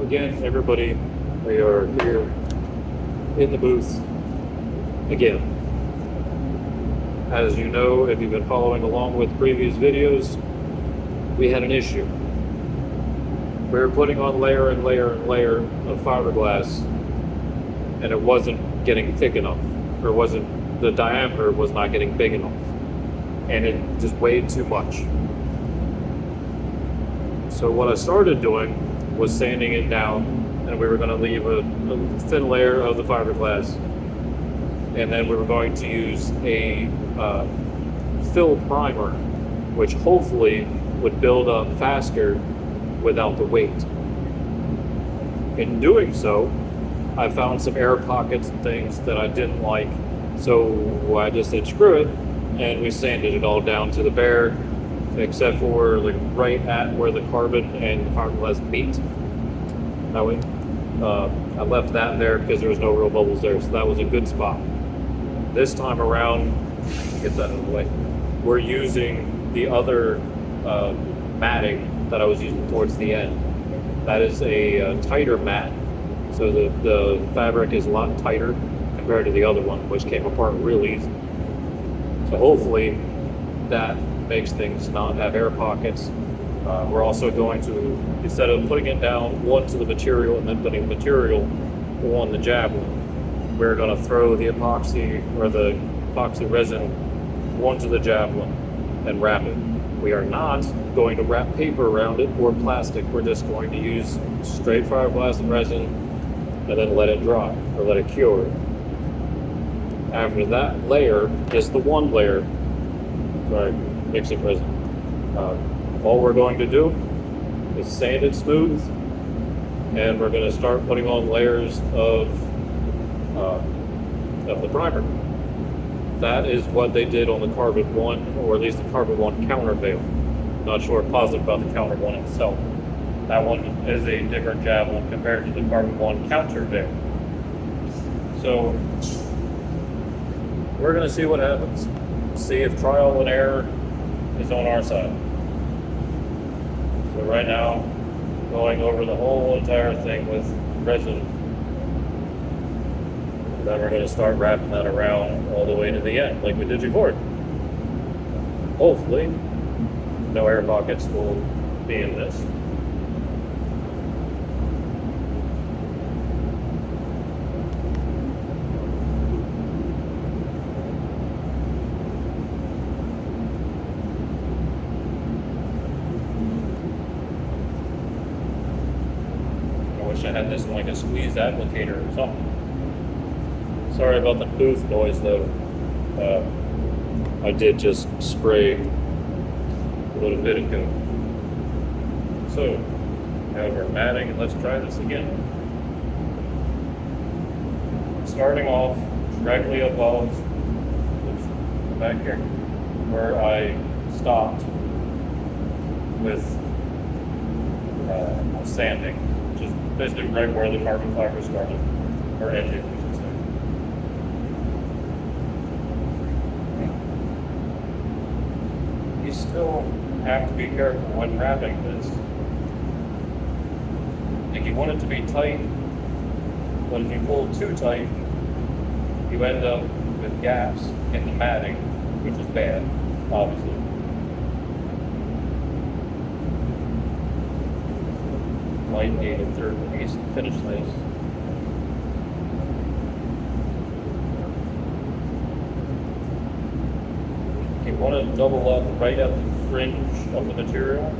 again, everybody, we are here in the booth again. As you know, if you've been following along with previous videos, we had an issue. We were putting on layer and layer and layer of fiberglass, and it wasn't getting thick enough, or the diameter was not getting big enough, and it just weighed too much. So what I started doing was sanding it down, and we were going to leave a thin layer of the fiberglass, and then we were going to use a fill primer, which hopefully would build up faster without the weight. In doing so, I found some air pockets and things that I didn't like, so I just said screw it, and we sanded it all down to the bare, except for like right at where the carbon and the fiberglass meet. That way, I left that there because there was no real bubbles there, so that was a good spot. This time around, get that out of the way, we're using the other matting that I was using towards the end. That is a tighter mat, so the fabric is a lot tighter compared to the other one, which came apart real easy. So hopefully that makes things not have air pockets. We're also going to, instead of putting it down onto the material and then putting the material on the javelin, we're going to throw the epoxy or the epoxy resin onto the javelin and wrap it. We are not going to wrap paper around it or plastic. We're just going to use straight fiberglass and resin and then let it dry or let it cure. After that layer is the one layer, mixing resin. All we're going to do is sand it smooth, and we're going to start putting on layers of the primer. That is what they did on the Carbon 1, or at least the Carbon 1 countervail. Not sure positive about the Counter 1 itself. That one is a different javelin compared to the Carbon 1 countervail. So we're going to see what happens. See if trial and error is on our side. So right now, going over the whole entire thing with resin. And then we're going to start wrapping that around all the way to the end, like we did before. Hopefully, no air pockets will be in this. I had this in like a squeeze applicator or something. Sorry about the booth noise though. I did just spray a little bit ago. So, now we're matting, and let's try this again. Starting off directly above, back here, where I stopped with sanding. Basically right where the carbon fiber started, or ended, we should say. You still have to be careful when wrapping this. Like, you want it to be tight, but if you pull too tight, you end up with gaps in the matting, which is bad, obviously. Might need a third piece to finish this. You want to double up right at the fringe of the material,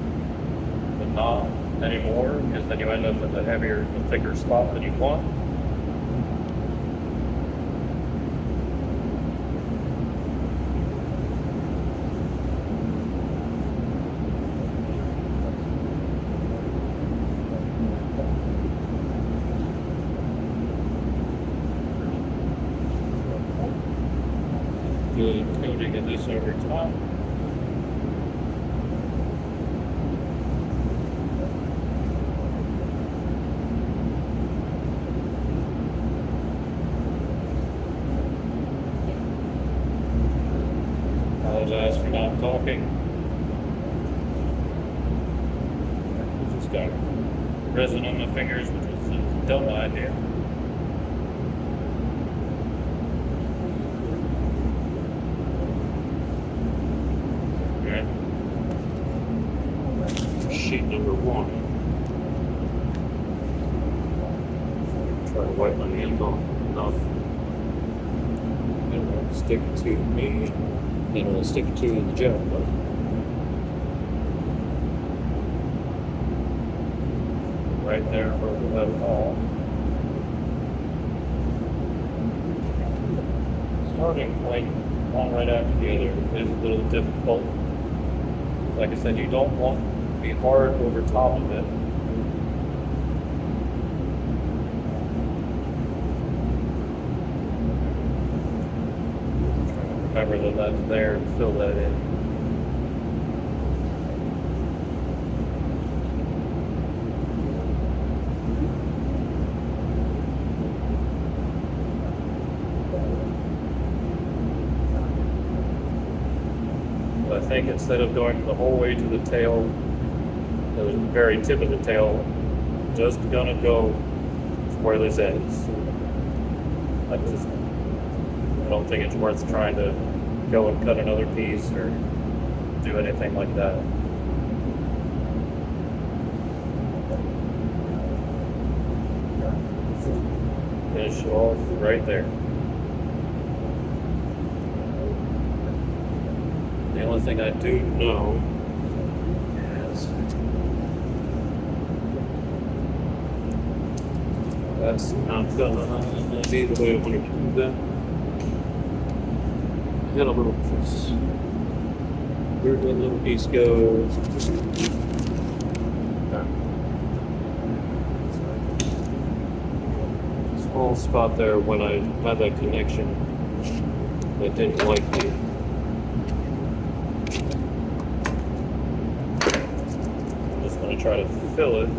but not anymore, because then you end up with a heavier, a thicker spot than you want. Good coating of this over top. Apologize for not talking. Just got resin on my fingers, which was a dumb idea. Okay. Sheet number 1. Try to wipe my hands off enough. And we'll stick to me, and we'll stick to the gel. Right there where we have it all. Starting point one right after the other is a little difficult. Like I said, you don't want to be hard over top of it. Remember that that's there and fill that in. I think instead of going the whole way to the tail, the very tip of the tail, I'm just gonna go where this ends. I don't think it's worth trying to go and cut another piece or do anything like that. Finish off right there. The only thing I do know is that's not gonna be the way I want to do that. Get a little piece. Where did the little piece go? Small spot there when I had that connection that didn't like me. Try to fill it.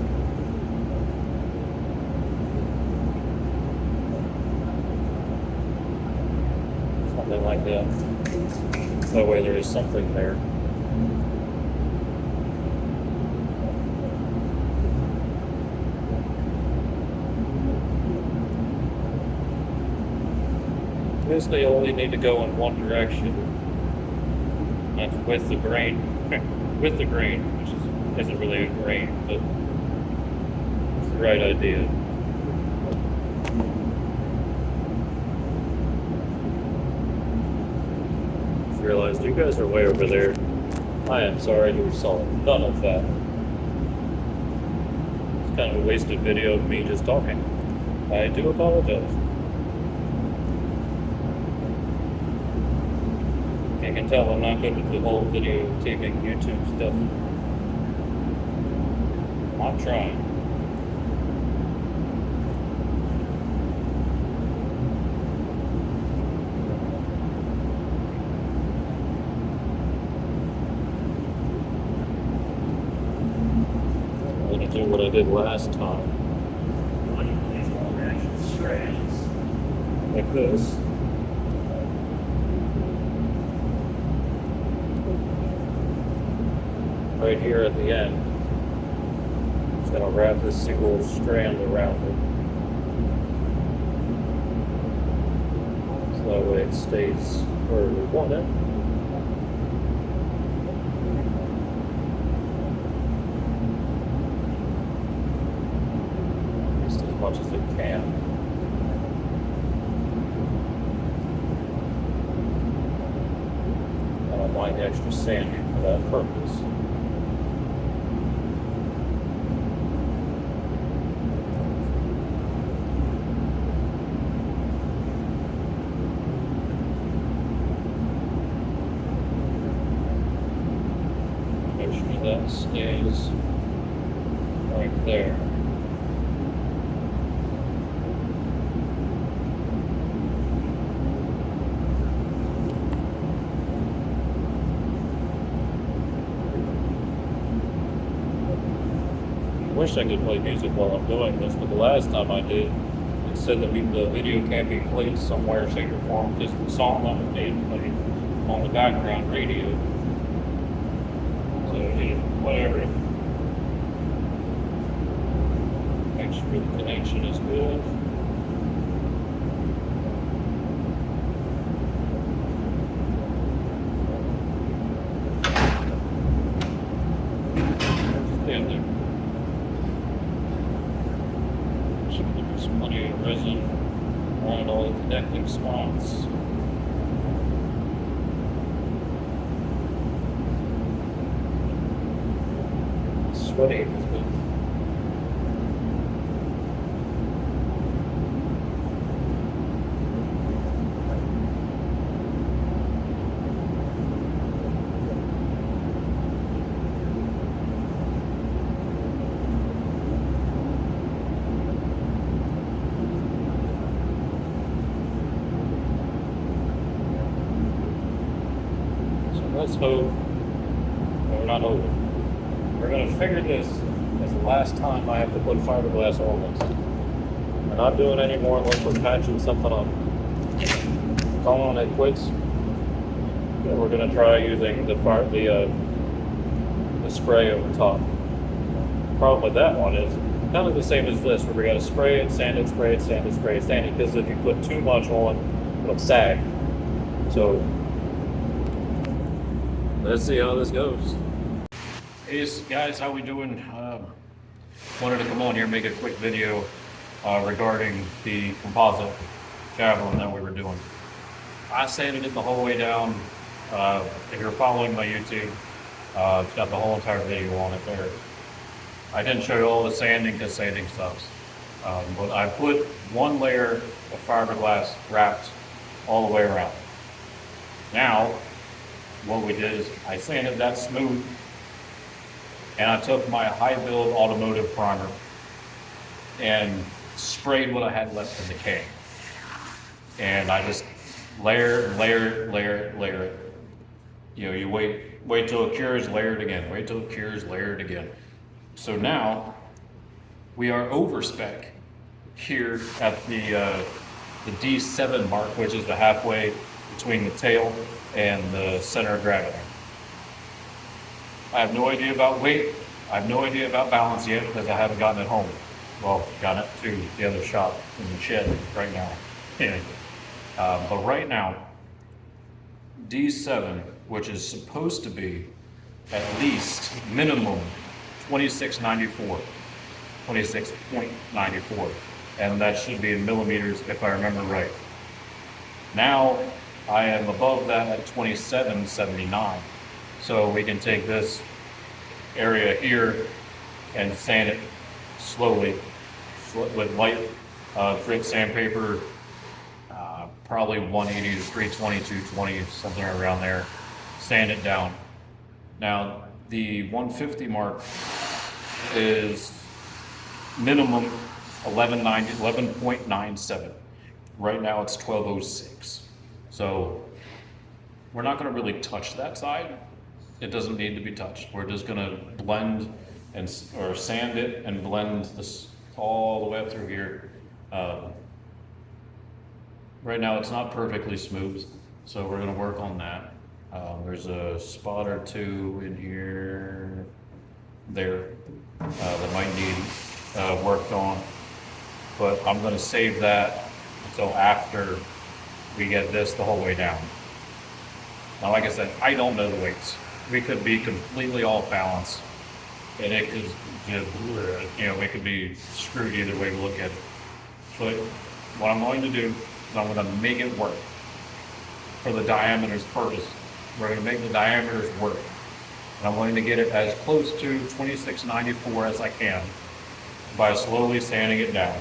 Something like that. That way there is something there. Basically, you only need to go in one direction. That's with the grain. With the grain, which isn't really a grain, but it's the right idea. Just realized you guys are way over there. I am sorry you saw none of that. It's kind of a wasted video of me just talking. I do apologize. You can tell I'm not good with the whole video taping YouTube stuff. I'm trying. I'm going to do what I did last time. These long-action strands. Like this. Right here at the end. Gonna wrap this single strand around it, so that way it stays where we want it. Just as much as it can. I don't mind the extra sanding for that purpose. That stays right there. I wish I could play music while I'm doing this, but the last time I did, it said that the video can't be played somewhere, shape, or form, just the song that was made played on the background radio. So, yeah, whatever. sure the connection is good. Stand there. There's plenty of resin around all the connecting spots. Sweaty is good. Let's hope, well, we're not hoping. We're going to figure this as the last time I have to put fiberglass on this. We're not doing any more unless we're patching something up. Calling it quits. And we're going to try using the spray over top. The problem with that one is kind of the same as this, where we got to spray it, sand it, spray it, sand it, spray it, sand it. Because if you put too much on, it'll sag. So let's see how this goes. Hey guys, how we doing? Wanted to come on here and make a quick video regarding the composite javelin that we were doing. I sanded it the whole way down. If you're following my YouTube, it's got the whole entire video on it there. I didn't show you all the sanding because sanding sucks. But I put one layer of fiberglass wrapped all the way around. Now, what we did is I sanded that smooth, and I took my high build automotive primer and sprayed what I had left in the can. And I just layer it. You know, you wait till it cures, layer it again. Wait till it cures, layer it again. So now we are over spec here at the D7 mark, which is the halfway between the tail and the center of gravity. I have no idea about weight. I have no idea about balance yet because I haven't gotten it home. Well, gotten it to the other shop in the shed right now. But right now, D7, which is supposed to be at least minimum 26.94, 26.94, and that should be in millimeters if I remember right. Now, I am above that at 27.79. So we can take this area here and sand it slowly with light grit sandpaper, probably 180 to 320, 220, something around there. Sand it down. Now, the 150 mark is minimum 11.97. Right now it's 12.06. So we're not going to really touch that side. It doesn't need to be touched. We're just going to blend or sand it and blend this all the way up through here. Right now it's not perfectly smooth, so we're going to work on that. There's a spot or two in here, there, that might need worked on, but I'm going to save that until after we get this the whole way down. Now, like I said, I don't know the weights. We could be completely off balance, and it could just, you know, it could be screwed either way we look at it. But what I'm going to do is I'm going to make it work for the diameter's purpose. We're going to make the diameters work. And I'm going to get it as close to 26.94 as I can by slowly sanding it down.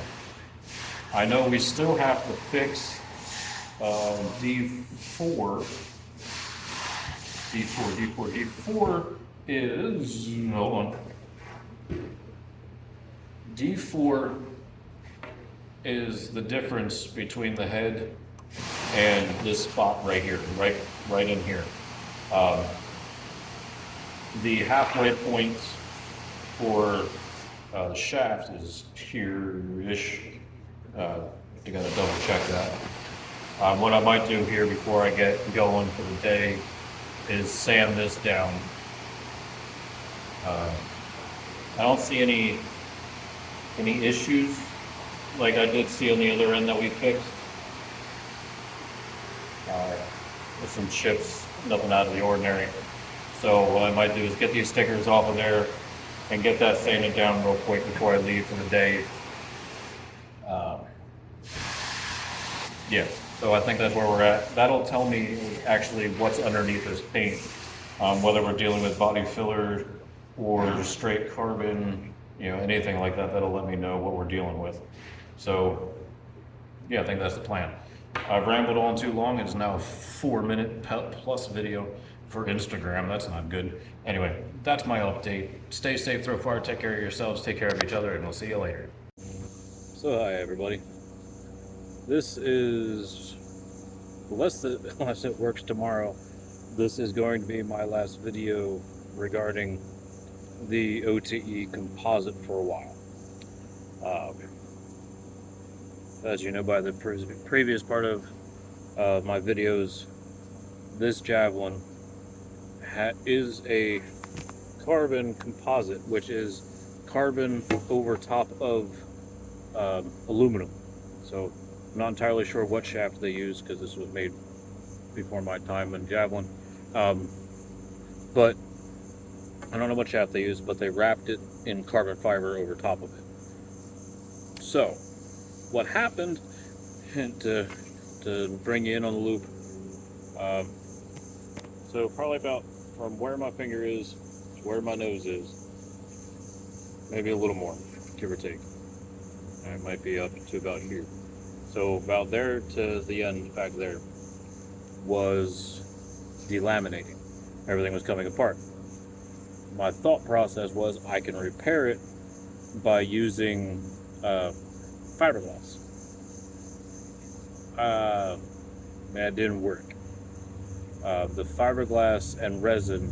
I know we still have to fix D4 is, hold on. D4 is the difference between the head and this spot right here, right in here. The halfway point for the shaft is here-ish. You gotta double check that. What I might do here before I get going for the day is sand this down. I don't see any any issues like I did see on the other end that we fixed. With some chips, nothing out of the ordinary. So what I might do is get these stickers off of there and get that sanded down real quick before I leave for the day. Yeah, so I think that's where we're at. That'll tell me actually what's underneath this paint, whether we're dealing with body filler or straight carbon, anything like that. That'll let me know what we're dealing with. So yeah, I think that's the plan. I've rambled on too long. It's now a 4-minute plus video for Instagram. That's not good. Anyway, that's my update. Stay safe, throw fire, take care of yourselves, take care of each other, and we'll see you later. So hi everybody. This is, unless it works tomorrow, this is going to be my last video regarding the OTE composite for a while. As you know by the previous part of my videos, this Javelin is a carbon composite, which is carbon over top of aluminum. So I'm not entirely sure what shaft they use, because this was made before my time in Javelin. But I don't know what shaft they used, but they wrapped it in carbon fiber over top of it. So what happened, to bring you in on the loop, so probably about from where my finger is to where my nose is, maybe a little more, give or take. It might be up to about here. So about there to the end back there was delaminating. Everything was coming apart. My thought process was I can repair it by using fiberglass. That didn't work. The fiberglass and resin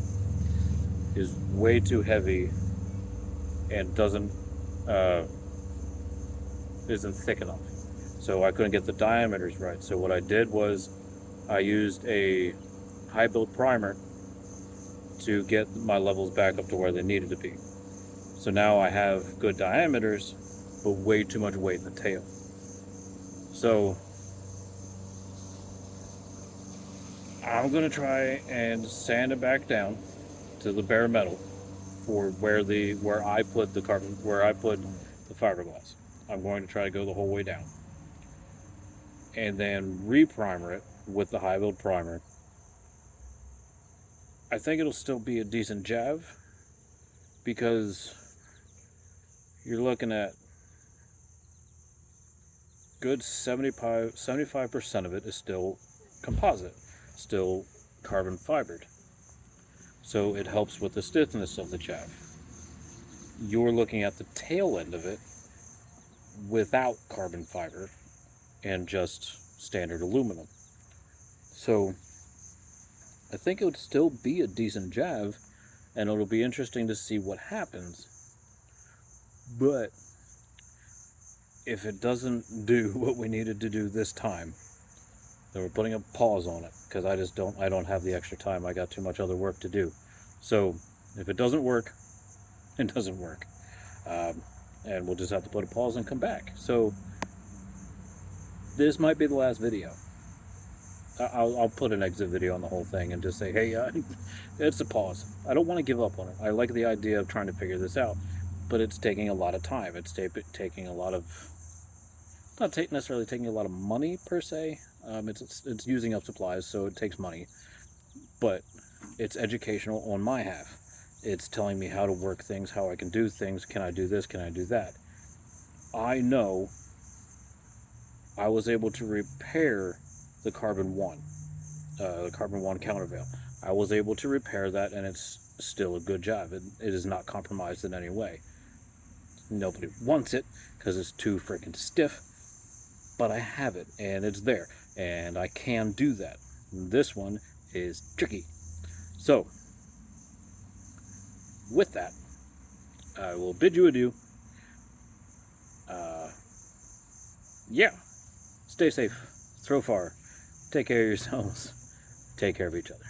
is way too heavy and isn't thick enough. So I couldn't get the diameters right. So what I did was I used a high build primer to get my levels back up to where they needed to be. So now I have good diameters, but way too much weight in the tail. So I'm gonna try and sand it back down to the bare metal for where I put the fiberglass. I'm going to try to go the whole way down, and then re-primer it with the high build primer. I think it'll still be a decent job, because you're looking at good 75% of it is still composite, still carbon fibered. So it helps with the stiffness of the job. You're looking at the tail end of it without carbon fiber and just standard aluminum. So I think it would still be a decent job, and it'll be interesting to see what happens. But if it doesn't do what we needed to do this time, then we're putting a pause on it, because I don't have the extra time. I got too much other work to do. So if it doesn't work, it doesn't work. And we'll just have to put a pause and come back. So this might be the last video. I'll put an exit video on the whole thing and just say, hey, it's a pause. I don't want to give up on it. I like the idea of trying to figure this out, but it's taking a lot of time. It's taking a lot of, not necessarily taking a lot of money per se. It's using up supplies, so it takes money, but it's educational on my half. It's telling me how to work things, how I can do things. Can I do this? Can I do that? I know I was able to repair the carbon 1 countervail. I was able to repair that, and it's still a good job. It is not compromised in any way. Nobody wants it because it's too freaking stiff, but I have it, and it's there, and I can do that. This one is tricky. So with that, I will bid you adieu. Yeah, stay safe, throw far, take care of yourselves, take care of each other.